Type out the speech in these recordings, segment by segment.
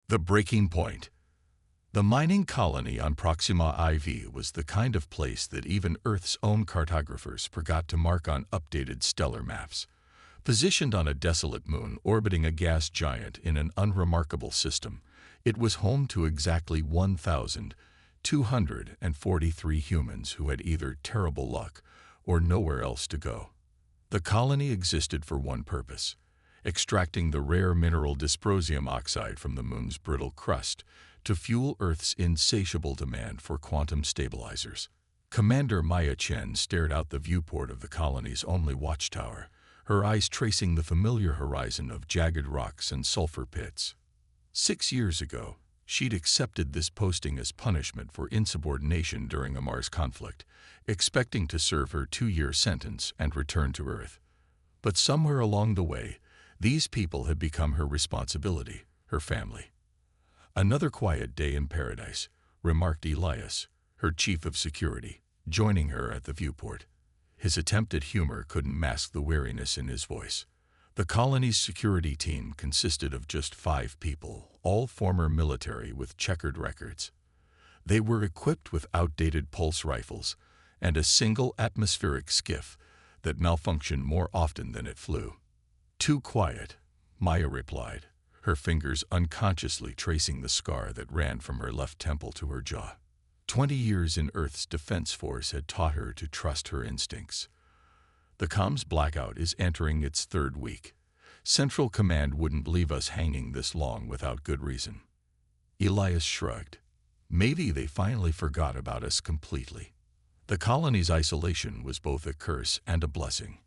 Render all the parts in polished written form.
The breaking point. The mining colony on Proxima IV was the kind of place that even Earth's own cartographers forgot to mark on updated stellar maps. Positioned on a desolate moon orbiting a gas giant in an unremarkable system, it was home to exactly 1,243 humans who had either terrible luck or nowhere else to go. The colony existed for one purpose: extracting the rare mineral dysprosium oxide from the moon's brittle crust to fuel Earth's insatiable demand for quantum stabilizers. Commander Maya Chen stared out the viewport of the colony's only watchtower, her eyes tracing the familiar horizon of jagged rocks and sulfur pits. 6 years ago, she'd accepted this posting as punishment for insubordination during a Mars conflict, expecting to serve her 2-year sentence and return to Earth. But somewhere along the way, these people had become her responsibility, her family. "Another quiet day in paradise," remarked Elias, her chief of security, joining her at the viewport. His attempt at humor couldn't mask the weariness in his voice. The colony's security team consisted of just 5 people, all former military with checkered records. They were equipped with outdated pulse rifles and a single atmospheric skiff that malfunctioned more often than it flew. "Too quiet," Maya replied, her fingers unconsciously tracing the scar that ran from her left temple to her jaw. 20 years in Earth's defense force had taught her to trust her instincts. "The comms blackout is entering its 3rd week. Central Command wouldn't leave us hanging this long without good reason." Elias shrugged. "Maybe they finally forgot about us completely." The colony's isolation was both a curse and a blessing.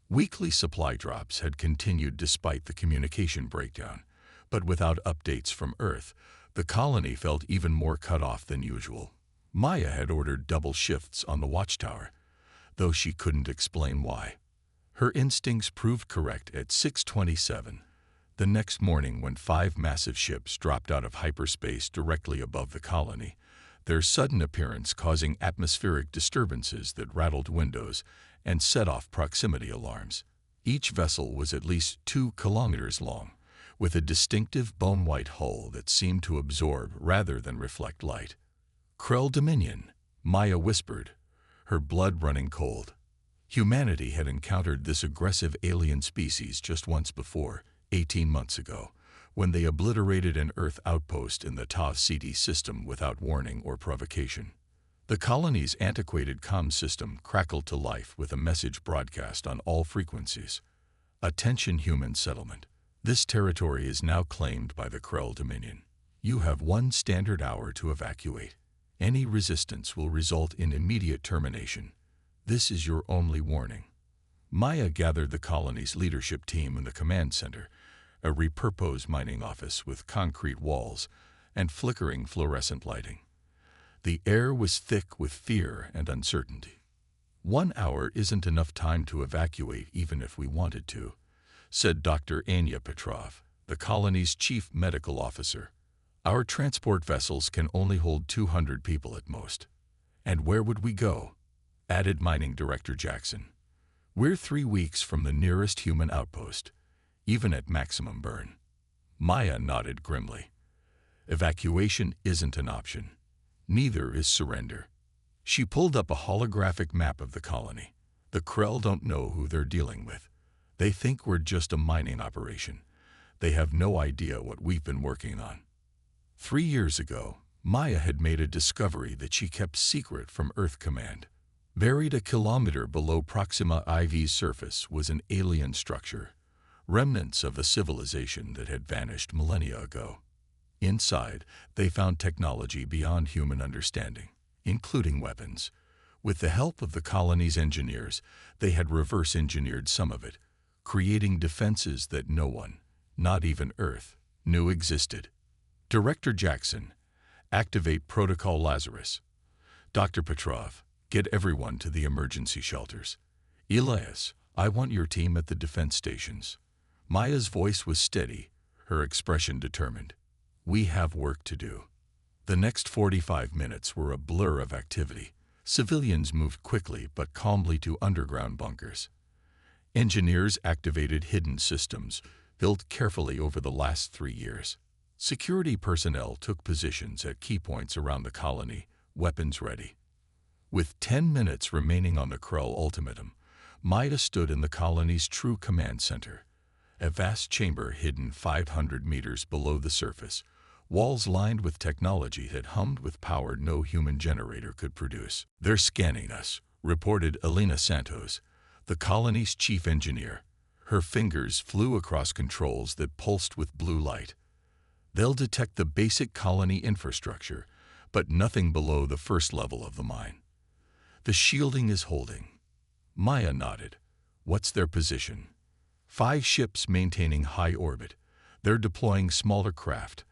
Weekly supply drops had continued despite the communication breakdown, but without updates from Earth, the colony felt even more cut off than usual. Maya had ordered double shifts on the watchtower, though she couldn't explain why. Her instincts proved correct at 6:27, the next morning when 5 massive ships dropped out of hyperspace directly above the colony, their sudden appearance causing atmospheric disturbances that rattled windows and set off proximity alarms. Each vessel was at least 2 kilometers long, with a distinctive bone-white hull that seemed to absorb rather than reflect light. "Krell Dominion," Maya whispered, her blood running cold. Humanity had encountered this aggressive alien species just once before, 18 months ago, when they obliterated an Earth outpost in the Tau Ceti system without warning or provocation. The colony's antiquated comm system crackled to life with a message broadcast on all frequencies. "Attention human settlement. This territory is now claimed by the Krell Dominion. You have 1 standard hour to evacuate. Any resistance will result in immediate termination. This is your only warning." Maya gathered the colony's leadership team in the command center, a repurposed mining office with concrete walls and flickering fluorescent lighting. The air was thick with fear and uncertainty. "1 hour isn't enough time to evacuate even if we wanted to," said Dr. Anya Petrov, the colony's chief medical officer. "Our transport vessels can only hold 200 people at most." "And where would we go?" added Mining Director Jackson. "We're 3 weeks from the nearest human outpost, even at maximum burn." Maya nodded grimly. "Evacuation isn't an option. Neither is surrender." She pulled up a holographic map of the colony. "The Krell don't know who they're dealing with. They think we're just a mining operation. They have no idea what we've been working on." 3 years ago, Maya had made a discovery that she kept secret from Earth Command. Buried a kilometer below Proxima IV's surface was an alien structure, remnants of a civilization that had vanished millennia ago. Inside, they found technology beyond human understanding, including weapons. With the help of the colony's engineers, they had reverse-engineered some of it, creating defenses that no one, not even Earth, knew existed. "Director Jackson, activate Protocol Lazarus. Dr. Petrov, get everyone to the emergency shelters. Elias, I want your team at the defense stations." Maya's voice was steady, her expression determined. "We have work to do." The next 45 minutes were a blur of activity. Civilians moved quickly but calmly to underground bunkers. Engineers activated hidden systems, built carefully over the last 3 years. Security personnel took positions at key points around the colony, weapons ready. With 10 minutes remaining on the Krell ultimatum, Maya stood in the colony's true command center, a vast chamber hidden 500 meters below the surface, walls lined with technology that hummed with power no human generator could produce. "They're scanning us," reported Elena Santos, the colony's chief engineer. Her fingers flew across controls that pulsed with blue light. "They'll detect the basic colony infrastructure, but nothing below the first level of the mine. The shielding is holding." Maya nodded. "What's their position?" 5 ships maintaining high orbit. They're deploying smaller craft.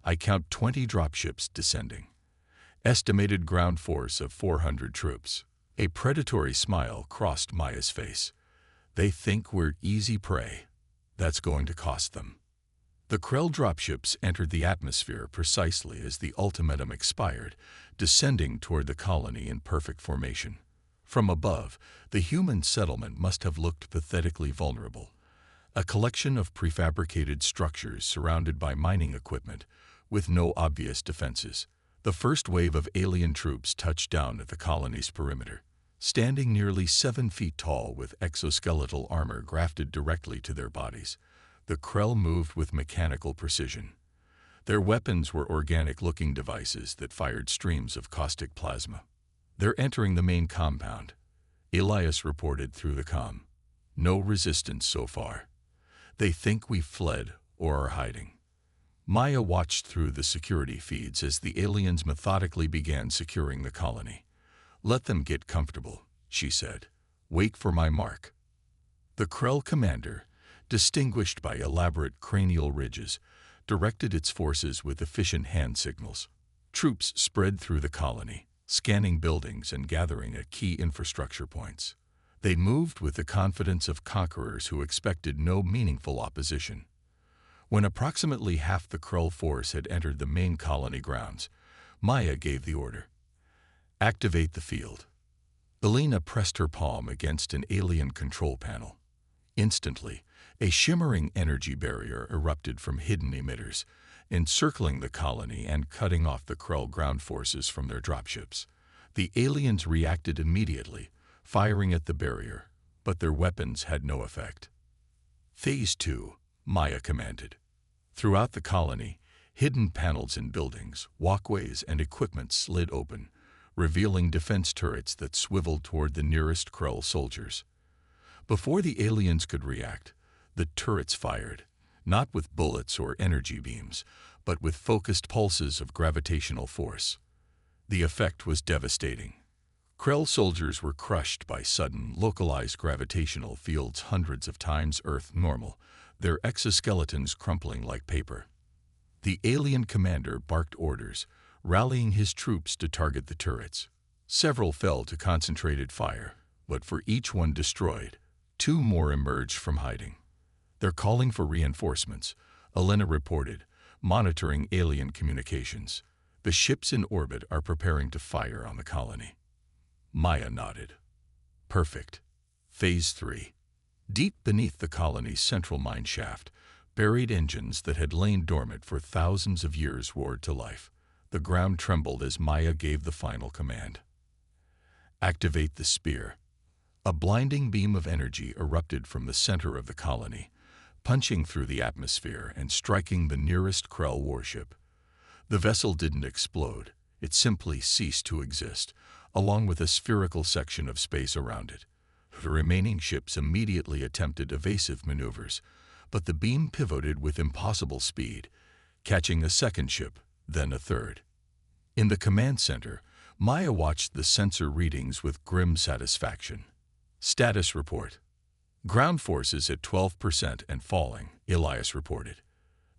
I count 20 dropships descending. Estimated ground force of 400 troops. A predatory smile crossed Maya's face. "They think we're easy prey. That's going to cost them." The Krell dropships entered the atmosphere precisely as the ultimatum expired, descending toward the colony in perfect formation. From above, the human settlement must have looked pathetically vulnerable. A collection of prefabricated structures surrounded by mining equipment, with no obvious defenses. The first wave of alien troops touched down at the colony's perimeter, standing nearly 7 feet tall with exoskeletal armor grafted directly to their bodies. The Krell moved with mechanical precision. Their weapons were organic-looking devices that fired streams of caustic plasma. "They're entering the main compound," Elias reported through the comm. "No resistance so far. They think we've fled or are hiding." Maya watched through the security feeds as the aliens methodically began securing the colony. "Let them get comfortable," she said. "Wait for my mark." The Krell commander, distinguished by elaborate cranial ridges, directed its forces with efficient hand signals. Troops spread through the colony, scanning buildings and gathering at key infrastructure points. They moved with the confidence of conquerors who expected no meaningful opposition. When approximately half the Krell force had entered the main colony grounds, Maya gave the order. "Activate the field." Elena pressed her palm against an alien control panel. Instantly, a shimmering energy barrier erupted from hidden emitters, encircling the colony and cutting off the Krell ground forces from their dropships. The aliens reacted immediately, firing at the barrier, but their weapons had no effect. "Phase 2, Maya commanded. Throughout the colony, hidden panels in buildings, walkways, and equipment slid open, revealing defense turrets that swiveled toward the nearest Krell soldiers. Before the aliens could react, the turrets fired, not with bullets or energy beams, but with focused pulses of gravitational force. The effect was devastating. Krell soldiers were crushed by sudden, localized gravitational fields hundreds of times Earth normal, their exoskeletons crumpling like paper. The alien commander barked orders, rallying his troops to target the turrets. Several fell to concentrated fire, but for each one destroyed, 2 more emerged from hiding. "They're calling for reinforcements," Elena reported, monitoring alien communications. "The ships in orbit are preparing to fire on the colony." Maya nodded. "Perfect. Phase 3. Deep beneath the colony's central mine shaft, buried engines that had lain dormant for thousands of years roared to life. The ground trembled as Maya gave the final command. "Activate the spear." A blinding beam of energy erupted from the center of the colony, punching through the atmosphere and striking the nearest Krell warship. The vessel didn't explode, it simply ceased to exist, along with a spherical section of space around it. The remaining ships immediately attempted evasive maneuvers, but the beam pivoted with impossible speed, catching a second ship, then a third. In the command center, Maya watched the sensor readings with grim satisfaction. "Status report. Ground forces at 12% and falling," Elias reported.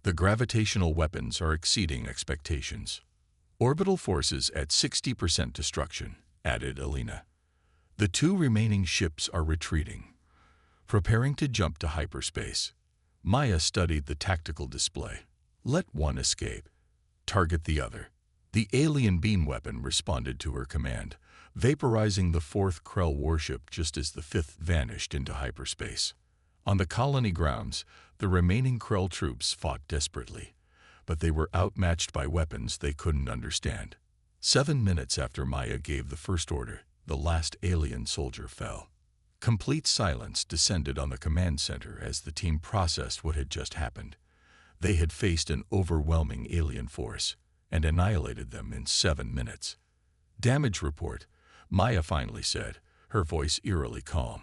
"The gravitational weapons are exceeding expectations." "Orbital forces at 60% destruction," added Elena. "The 2 remaining ships are retreating, preparing to jump to hyperspace." Maya studied the tactical display. "Let one escape. Target the other." The alien beam weapon responded to her command, vaporizing the 4th Krell warship just as the 5th vanished into hyperspace. On the colony grounds, the remaining Krell troops fought desperately, but they were outmatched by weapons they couldn't understand. 7 minutes after Maya gave the first order, the last alien soldier fell. Complete silence descended on the command center as the team processed what had just happened. They had faced an overwhelming alien force and annihilated them in 7 minutes. "Damage report," Maya finally said, her voice eerily calm.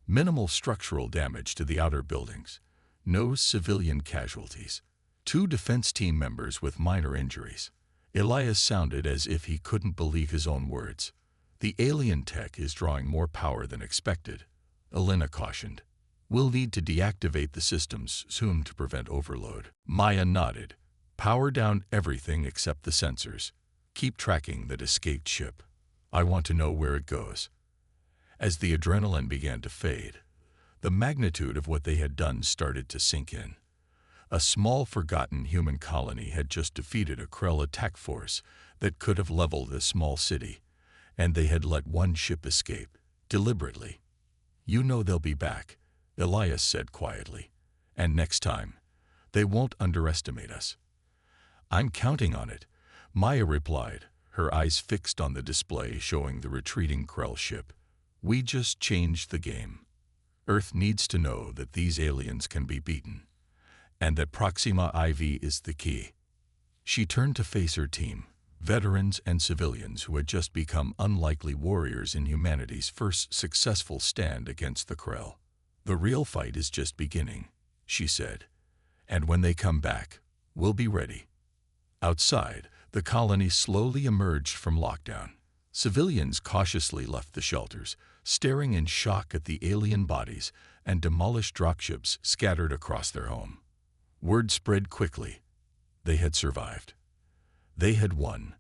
"Minimal structural damage to the outer buildings. No civilian casualties. 2 defense team members with minor injuries." Elias sounded as if he couldn't believe his own words. "The alien tech is drawing more power than expected," Elena cautioned. "We'll need to deactivate the systems soon to prevent overload." Maya nodded. "Power down everything except the sensors. Keep tracking that escaped ship. I want to know where it goes." As the adrenaline began to fade, the magnitude of what they had done started to sink in. A small, forgotten human colony had just defeated a Krell attack force that could have leveled a small city, and they had let one ship escape, deliberately. "You know they'll be back," Elias said quietly. "And next time, they won't underestimate us." "I'm counting on it," Maya replied, her eyes fixed on the display showing the retreating Krell ship. "We just changed the game. Earth needs to know that these aliens can be beaten, and that Proxima IV is the key." She turned to face her team, veterans and civilians who had just become unlikely warriors in humanity's first successful stand against the Krell. "The real fight is just beginning," she said. "And when they come back, we'll be ready." Outside, the colony slowly emerged from lockdown. Civilians cautiously left the shelters, staring in shock at the alien bodies and demolished dropships scattered across their home. Word spread quickly. They had survived. They had won.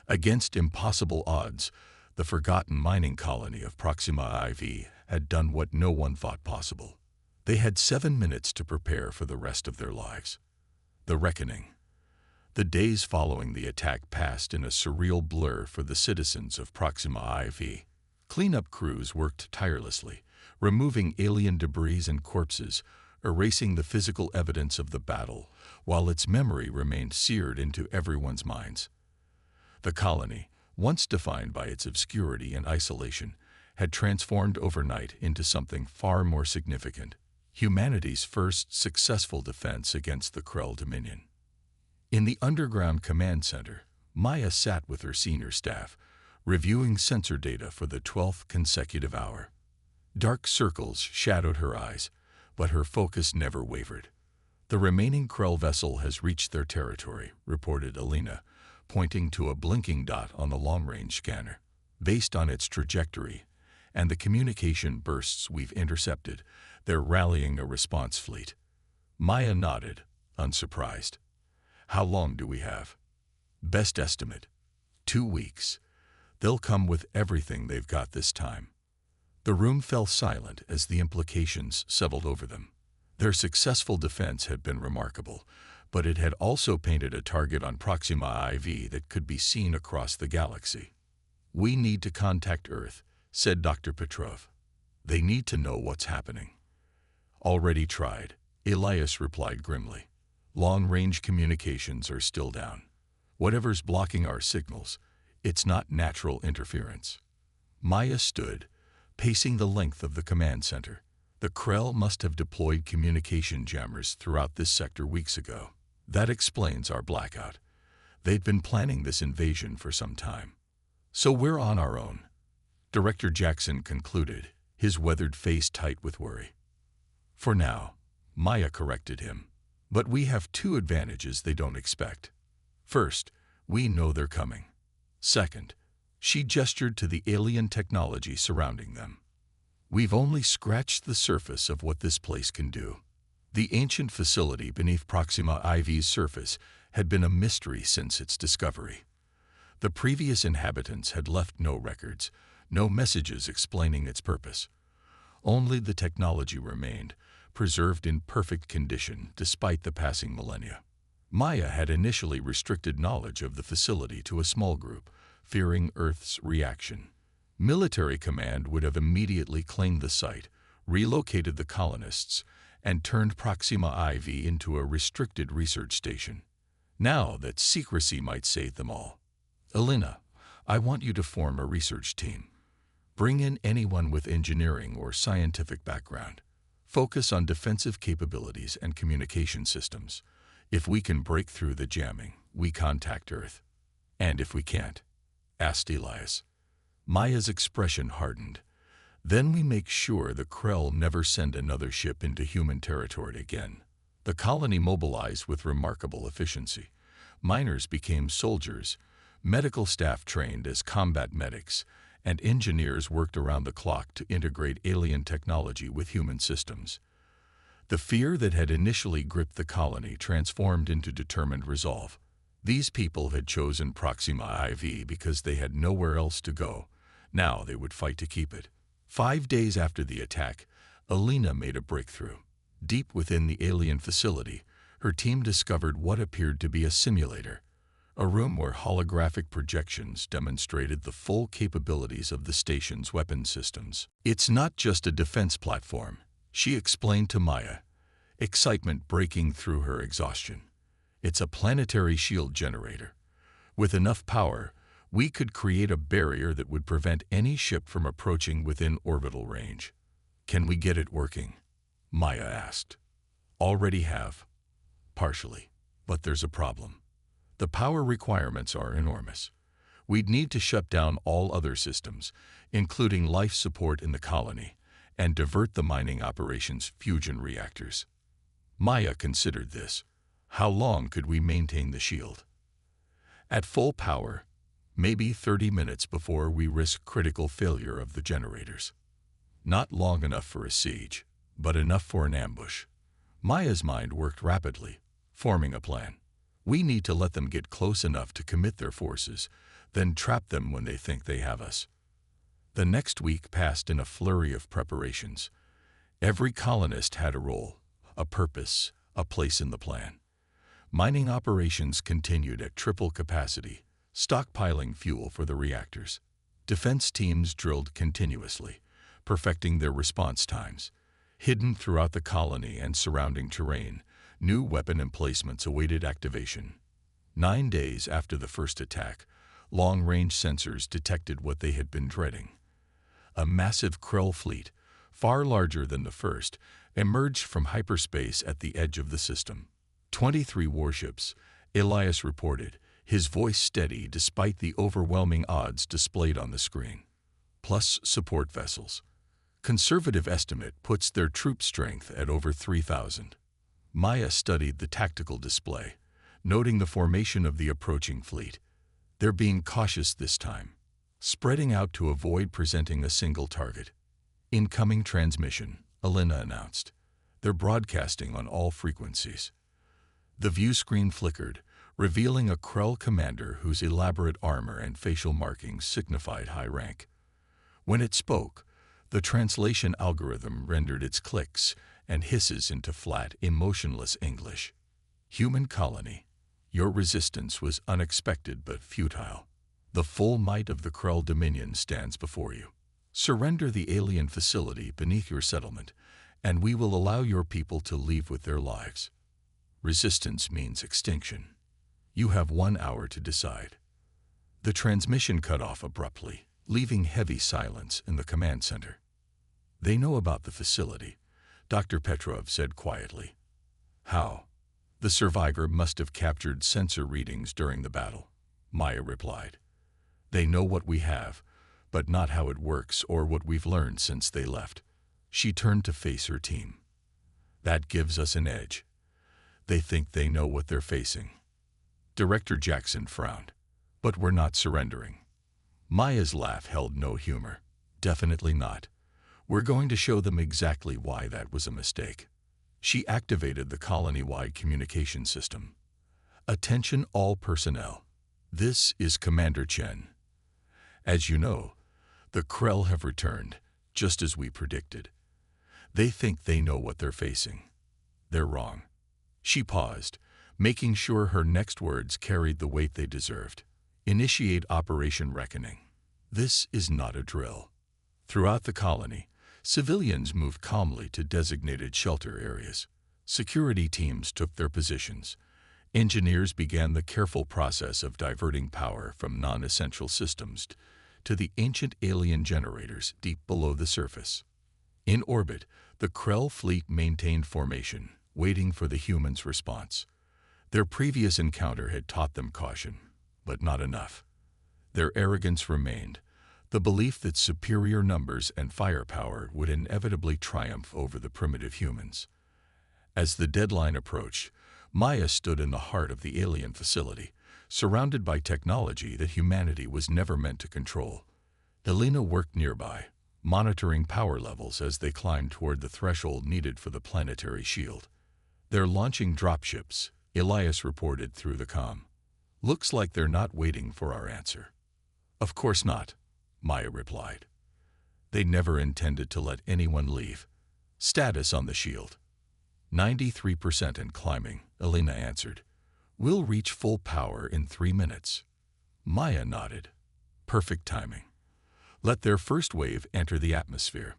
Against impossible odds, the forgotten mining colony of Proxima IV had done what no one thought possible. They had 7 minutes to prepare for the rest of their lives. The reckoning. The days following the attack passed in a surreal blur for the citizens of Proxima IV. Cleanup crews worked tirelessly, removing alien debris and corpses, erasing the physical evidence of the battle, while its memory remained seared into everyone's minds. The colony, once defined by its obscurity and isolation, had transformed overnight into something far more significant: humanity's first successful defense against the Krell Dominion. In the underground command center, Maya sat with her senior staff, reviewing sensor data for the 12th consecutive hour. Dark circles shadowed her eyes, but her focus never wavered. "The remaining Krell vessel has reached their territory," reported Elena, pointing to a blinking dot on the long-range scanner. "Based on its trajectory and the communication bursts we've intercepted, they're rallying a response fleet." Maya nodded, unsurprised. "How long do we have?" "Best estimate, 2 weeks. They'll come with everything they've got this time." The room fell silent as the implications settled over them. Their successful defense had been remarkable, but it had also painted a target on Proxima IV that could be seen across the galaxy. "We need to contact Earth," said Dr. Petrov. "They need to know what's happening." "Already tried," Elias replied grimly. "Long-range communications are still down. Whatever's blocking our signals, it's not natural interference." Maya stood, pacing the length of the command center. The Krell must have deployed communication jammers throughout this sector weeks ago. That explains our blackout. They'd been planning this invasion for some time. "So we're on our own," Director Jackson concluded, his weathered face tight with worry. "For now," Maya corrected him. "But we have 2 advantages they don't expect. First, we know they're coming. Second," she gestured to the alien technology surrounding them, "we've only scratched the surface of what this place can do." The ancient facility beneath Proxima IV's surface had been a mystery since its discovery. The previous inhabitants had left no records, no messages explaining its purpose. Only the technology remained, preserved in perfect condition despite the passing millennia. Maya had initially restricted knowledge of the facility to a small group, fearing Earth's reaction. Military command would have immediately claimed the site, relocated the colonists, and turned Proxima IV into a restricted research station. now that secrecy might save them all. Elena, I want you to form a research team. Bring in anyone with engineering or scientific background. Focus on defensive capabilities and communication systems. If we can break through the jamming, we contact Earth. And if we can't, asked Elias. Maya's expression hardened. Then we make sure the Krell never send another ship into human territory again. The colony mobilized with remarkable efficiency. Miners became soldiers, medical staff trained as combat medics, and engineers worked around the clock to integrate alien technology with human systems. The fear that had initially gripped the colony transformed into determined resolve. These people had chosen Proxima IV because they had nowhere else to go. Now they would fight to keep it. 5 days after the attack, Elena made a breakthrough. Deep within the alien facility, her team discovered what appeared to be a simulator, a room where holographic projections demonstrated the full capabilities of the station's weapon systems. It's not just a defense platform, she explained to Maya, excitement breaking through her exhaustion. It's a planetary shield generator. With enough power, we could create a barrier that would prevent any ship from approaching within orbital range. Can we get it working? Maya asked. Already have. Partially. But there's a problem. The power requirements are enormous. We'd need to shut down all other systems, including life support in the colony, and divert the mining operations' fusion reactors. Maya considered this. How long could we maintain the shield? At full power, maybe 30 minutes before we risk critical failure of the generators. Not long enough for a siege, but enough for an ambush. Maya's mind worked rapidly, forming a plan. We need to let them get close enough to commit their forces, then trap them when they think they have us. The next week passed in a flurry of preparations. Every colonist had a role, a purpose, a place in the plan. Mining operations continued at triple capacity, stockpiling fuel for the reactors. Defense teams drilled continuously, perfecting their response times. Hidden throughout the colony and surrounding terrain, new weapon emplacements awaited activation. 9 days after the first attack, long-range sensors detected what they had been dreading. A massive Krell fleet, far larger than the first, emerged from hyperspace at the edge of the system. 23 warships, Elias reported, his voice steady despite the overwhelming odds displayed on the screen. Plus support vessels. Conservative estimate puts their troop strength at over 3,000. Maya studied the tactical display, noting the formation of the approaching fleet. They're being cautious this time, spreading out to avoid presenting a single target. Incoming transmission, Elena announced. They're broadcasting on all frequencies. The view screen flickered, revealing a Krell commander whose elaborate armor and facial markings signified high rank. When it spoke, the translation algorithm rendered its clicks and hisses into flat, emotionless English. Human colony, your resistance was unexpected but futile. The full might of the Krell Dominion stands before you. Surrender the alien facility beneath your settlement, and we will allow your people to leave with their lives. Resistance means extinction. You have 1 hour to decide. The transmission cut off abruptly, leaving heavy silence in the command center. They know about the facility, Dr. Petrov said quietly. How? The survivor must have captured sensor readings during the battle, Maya replied. They know what we have, but not how it works or what we've learned since they left. She turned to face her team. That gives us an edge. They think they know what they're facing. Director Jackson frowned. But we're not surrendering. Maya's laugh held no humor. Definitely not. We're going to show them exactly why that was a mistake. She activated the colony-wide communication system. Attention all personnel. This is Commander Chen. As you know, the Krell have returned, just as we predicted. They think they know what they're facing. They're wrong. She paused, making sure her next words carried the weight they deserved. Initiate Operation Reckoning. This is not a drill. Throughout the colony, civilians moved calmly to designated shelter areas. Security teams took their positions. Engineers began the careful process of diverting power from non-essential systems to the ancient alien generators deep below the surface. In orbit, the Krell fleet maintained formation, waiting for the humans' response. Their previous encounter had taught them caution, but not enough. Their arrogance remained, the belief that superior numbers and firepower would inevitably triumph over the primitive humans. As the deadline approached, Maya stood in the heart of the alien facility, surrounded by technology that humanity was never meant to control. Elena worked nearby, monitoring power levels as they climbed toward the threshold needed for the planetary shield. "They're launching dropships," Elias reported through the comm. "Looks like they're not waiting for our answer." "Of course not," Maya replied. "They never intended to let anyone leave." "Status on the shield." 93% and climbing, Elena answered. "We'll reach full power in 3 minutes." Maya nodded. "Perfect timing. Let their first wave enter the atmosphere.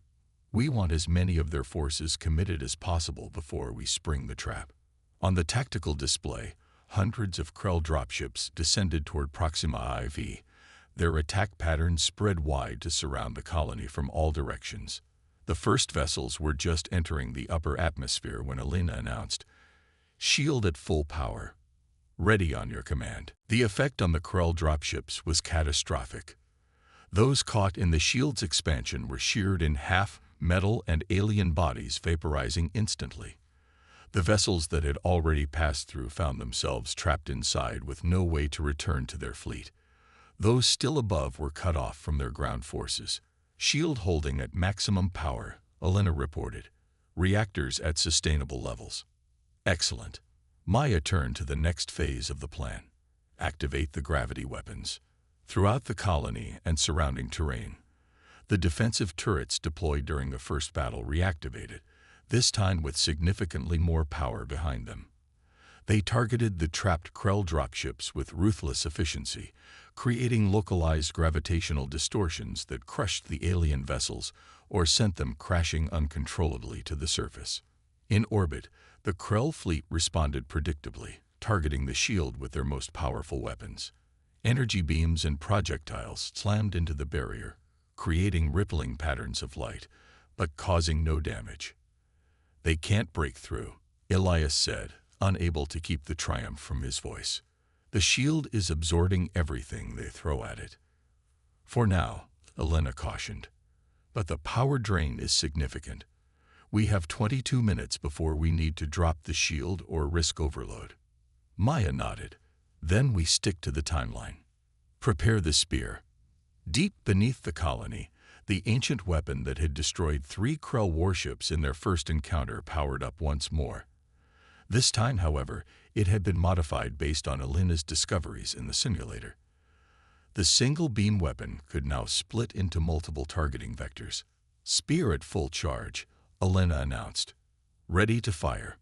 We want as many of their forces committed as possible before we spring the trap." On the tactical display, hundreds of Krell dropships descended toward Proxima IV. Their attack patterns spread wide to surround the colony from all directions. The first vessels were just entering the upper atmosphere when Elena announced, "Shield at full power. Ready on your command." The effect on the Krell dropships was catastrophic. Those caught in the shield's expansion were sheared in half, metal and alien bodies vaporizing instantly. The vessels that had already passed through found themselves trapped inside with no way to return to their fleet. Those still above were cut off from their ground forces. "Shield holding at maximum power," Elena reported. "Reactors at sustainable levels." "Excellent." Maya turned to the next phase of the plan. Activate the gravity weapons. Throughout the colony and surrounding terrain, the defensive turrets deployed during the first battle reactivated, this time with significantly more power behind them. They targeted the trapped Krell dropships with ruthless efficiency, creating localized gravitational distortions that crushed the alien vessels or sent them crashing uncontrollably to the surface. In orbit, the Krell fleet responded predictably, targeting the shield with their most powerful weapons. Energy beams and projectiles slammed into the barrier, creating rippling patterns of light, but causing no damage. "They can't break through," Elias said, unable to keep the triumph from his voice. "The shield is absorbing everything they throw at it." "For now," Elena cautioned. "But the power drain is significant. We have 22 minutes before we need to drop the shield or risk overload." Maya nodded. "Then we stick to the timeline. Prepare the spear." Deep beneath the colony, the ancient weapon that had destroyed 3 Krell warships in their first encounter powered up once more. This time, however, it had been modified based on Elena's discoveries in the simulator. The single-beam weapon could now split into multiple targeting vectors. "Spear at full charge," Elena announced. "Ready to fire."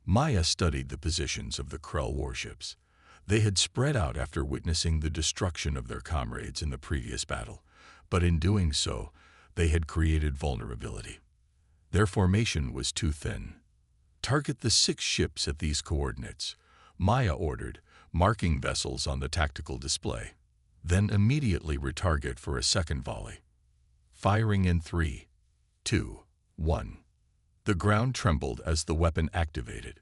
Maya studied the positions of the Krell warships. They had spread out after witnessing the destruction of their comrades in the previous battle, but in doing so, they had created vulnerability. Their formation was too thin. "Target the 6 ships at these coordinates," Maya ordered, marking vessels on the tactical display. "Then immediately retarget for a second volley. Firing in 3, 2, 1. The ground trembled as the weapon activated.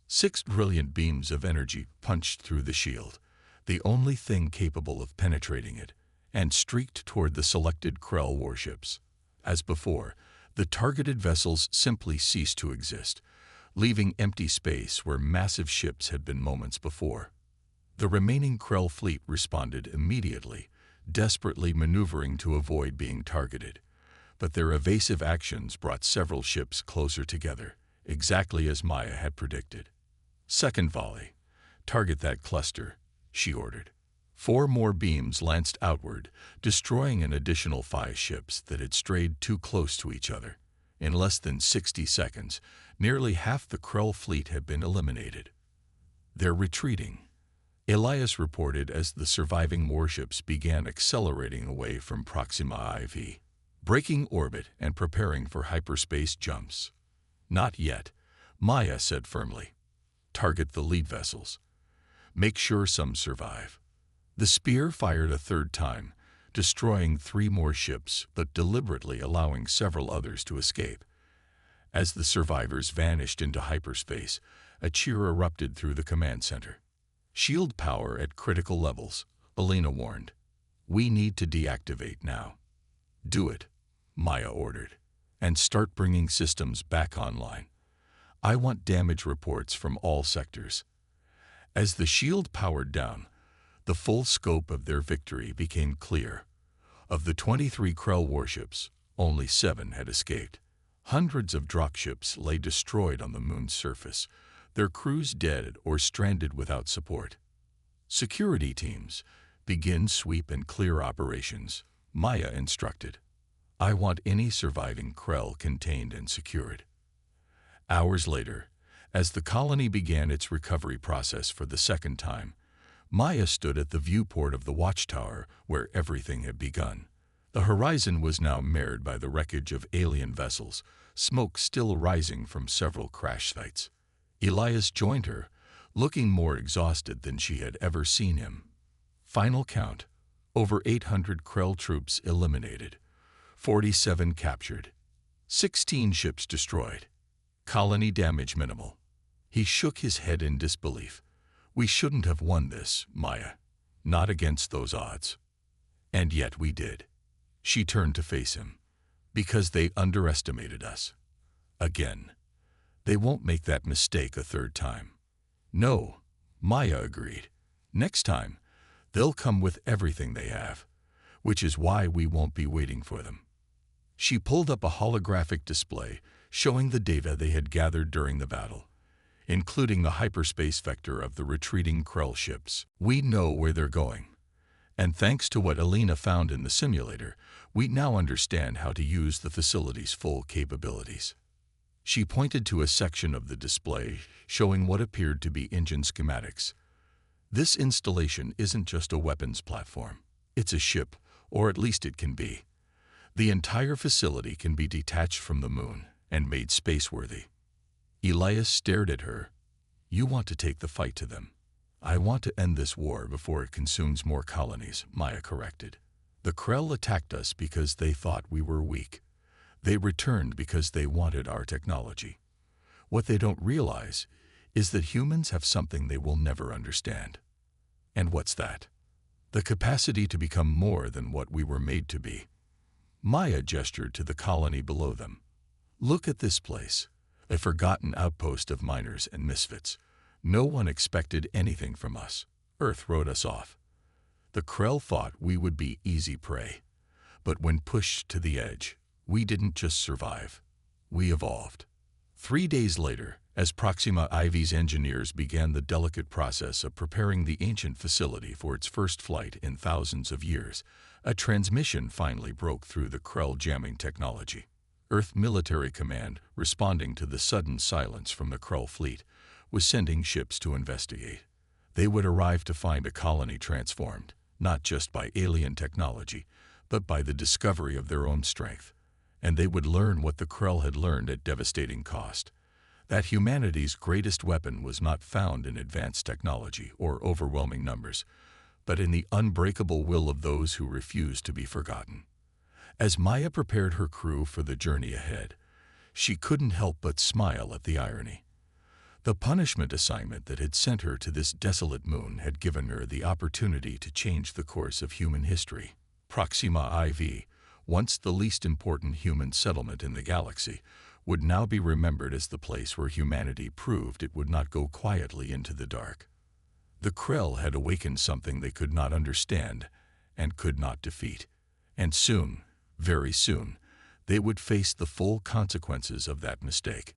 6 brilliant beams of energy punched through the shield, the only thing capable of penetrating it, and streaked toward the selected Krell warships. As before, the targeted vessels simply ceased to exist, leaving empty space where massive ships had been moments before. The remaining Krell fleet responded immediately, desperately maneuvering to avoid being targeted. But their evasive actions brought several ships closer together, exactly as Maya had predicted. "Second volley. Target that cluster," she ordered. 4 more beams lanced outward, destroying an additional 5 ships that had strayed too close to each other. In less than 60 seconds, nearly half the Krell fleet had been eliminated. "They're retreating," Elias reported as the surviving warships began accelerating away from Proxima IV, breaking orbit and preparing for hyperspace jumps. "Not yet," Maya said firmly. "Target the lead vessels." Make sure some survive. The spear fired a third time, destroying 3 more ships but deliberately allowing several others to escape. As the survivors vanished into hyperspace, a cheer erupted through the command center. Shield power at critical levels, Alina warned. We need to deactivate now. Do it, Maya ordered, and start bringing systems back online. I want damage reports from all sectors. As the shield powered down, the full scope of their victory became clear. Of the 23 Krell warships, only 7 had escaped. Hundreds of dropships lay destroyed on the moon's surface, their crews dead or stranded without support. Security teams, begin sweep and clear operations, Maya instructed. I want any surviving Krell contained and secured. Hours later, as the colony began its recovery process for the second time, Maya stood at the viewport of the watchtower where everything had begun. The horizon was now marred by the wreckage of alien vessels, smoke still rising from several crash sites. Elias joined her, looking more exhausted than she had ever seen him. Final count, over 800 Krell troops eliminated, 47 captured, 16 ships destroyed, colony damage minimal. He shook his head in disbelief. We shouldn't have won this, Maya. Not against those odds. And yet we did. She turned to face him. Because they underestimated us. Again. They won't make that mistake a third time. No, Maya agreed. Next time, they'll come with everything they have, which is why we won't be waiting for them. She pulled up a holographic display showing the data they had gathered during the battle, including the hyperspace vector of the retreating Krell ships. We know where they're going. And thanks to what Alina found in the simulator, we now understand how to use the facility's full capabilities. She pointed to a section of the display showing what appeared to be engine schematics. This installation isn't just a weapons platform. It's a ship, or at least it can be. The entire facility can be detached from the moon and made spaceworthy. Elias stared at her. You want to take the fight to them. I want to end this war before it consumes more colonies, Maya corrected. The Krell attacked us because they thought we were weak. They returned because they wanted our technology. What they don't realize is that humans have something they will never understand. And what's that? The capacity to become more than what we were made to be. Maya gestured to the colony below them. Look at this place, a forgotten outpost of miners and misfits. No one expected anything from us. Earth wrote us off. The Krell thought we would be easy prey. But when pushed to the edge, we didn't just survive. We evolved. 3 days later, as Proxima IV's engineers began the delicate process of preparing the ancient facility for its first flight in thousands of years, a transmission finally broke through the Krell jamming technology. Earth Military Command, responding to the sudden silence from the Krell fleet, was sending ships to investigate. They would arrive to find a colony transformed, not just by alien technology, but by the discovery of their own strength. And they would learn what the Krell had learned at devastating cost. That humanity's greatest weapon was not found in advanced technology or overwhelming numbers, but in the unbreakable will of those who refused to be forgotten. As Maya prepared her crew for the journey ahead, she couldn't help but smile at the irony. The punishment assignment that had sent her to this desolate moon had given her the opportunity to change the course of human history. Proxima IV, once the least important human settlement in the galaxy, would now be remembered as the place where humanity proved it would not go quietly into the dark. The Krell had awakened something they could not understand and could not defeat. And soon, very soon, they would face the full consequences of that mistake.